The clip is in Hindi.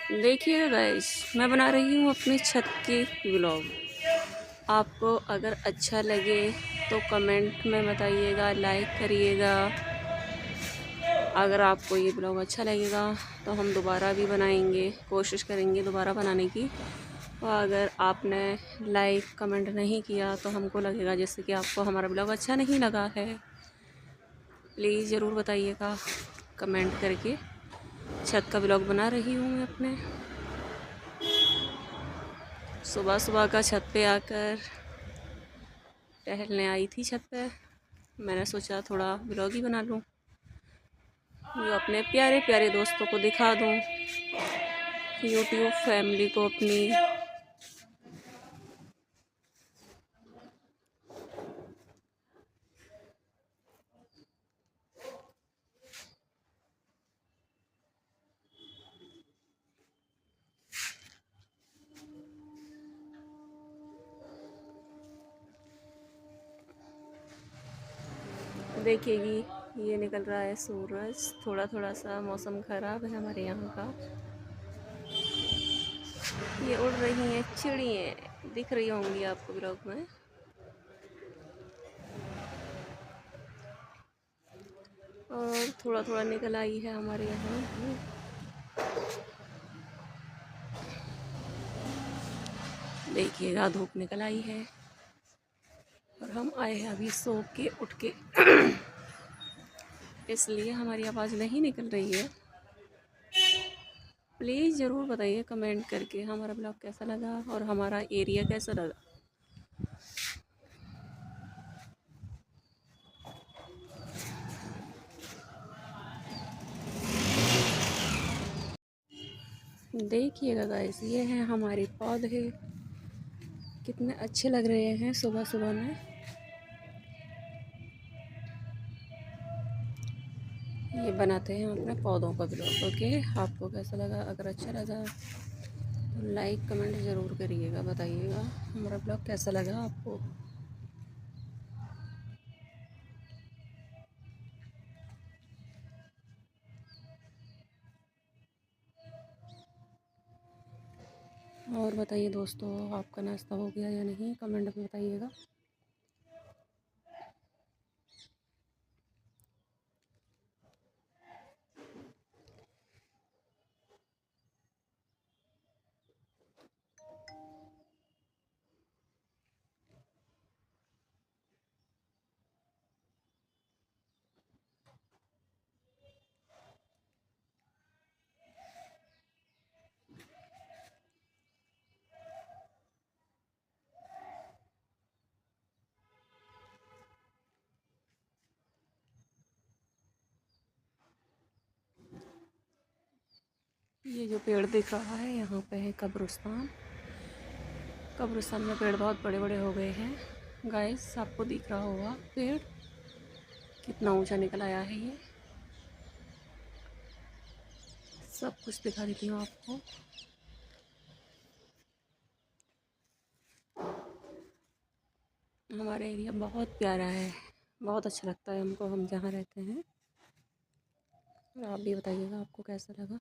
देखिए गाइस, मैं बना रही हूँ अपने छत की व्लॉग। आपको अगर अच्छा लगे तो कमेंट में बताइएगा, लाइक करिएगा। अगर आपको ये ब्लॉग अच्छा लगेगा तो हम दोबारा भी बनाएंगे, कोशिश करेंगे दोबारा बनाने की। और अगर आपने लाइक कमेंट नहीं किया तो हमको लगेगा जैसे कि आपको हमारा ब्लॉग अच्छा नहीं लगा है। प्लीज़ ज़रूर बताइएगा कमेंट करके। छत का ब्लॉग बना रही हूँ मैं अपने। सुबह सुबह का छत पे आकर टहलने आई थी छत पे। मैंने सोचा थोड़ा ब्लॉग ही बना लूँ, जो अपने प्यारे प्यारे दोस्तों को दिखा दूँ, यूट्यूब फैमिली को अपनी। देखिएगी ये निकल रहा है सूरज। थोड़ा थोड़ा सा मौसम ख़राब है हमारे यहाँ का। ये उड़ रही हैं चिड़ियाँ, दिख रही होंगी आपको ब्लॉग में। और थोड़ा थोड़ा निकल आई है हमारे यहाँ। देखिएगा धूप निकल आई है और हम आए हैं अभी सो के उठ के इसलिए हमारी आवाज़ नहीं निकल रही है। प्लीज़ ज़रूर बताइए कमेंट करके हमारा ब्लॉग कैसा लगा और हमारा एरिया कैसा लगा। देखिएगा गाइस, ये हैं हमारे पौधे, कितने अच्छे लग रहे हैं सुबह सुबह में। ये बनाते हैं अपने पौधों का ब्लॉग। ओके, आपको कैसा लगा? अगर अच्छा लगा तो लाइक कमेंट ज़रूर करिएगा, बताइएगा हमारा ब्लॉग कैसा लगा आपको। और बताइए दोस्तों, आपका नाश्ता हो गया या नहीं, कमेंट में बताइएगा। ये जो पेड़ दिख रहा है यहाँ पे है कब्रिस्तान। कब्रिस्तान में पेड़ बहुत बड़े बड़े हो गए हैं गाइस, आपको दिख रहा होगा पेड़ कितना ऊंचा निकल आया है। ये सब कुछ दिखा देती हूँ आपको। हमारा एरिया बहुत प्यारा है, बहुत अच्छा लगता है हमको, हम जहाँ रहते हैं। और आप भी बताइएगा आपको कैसा लगा।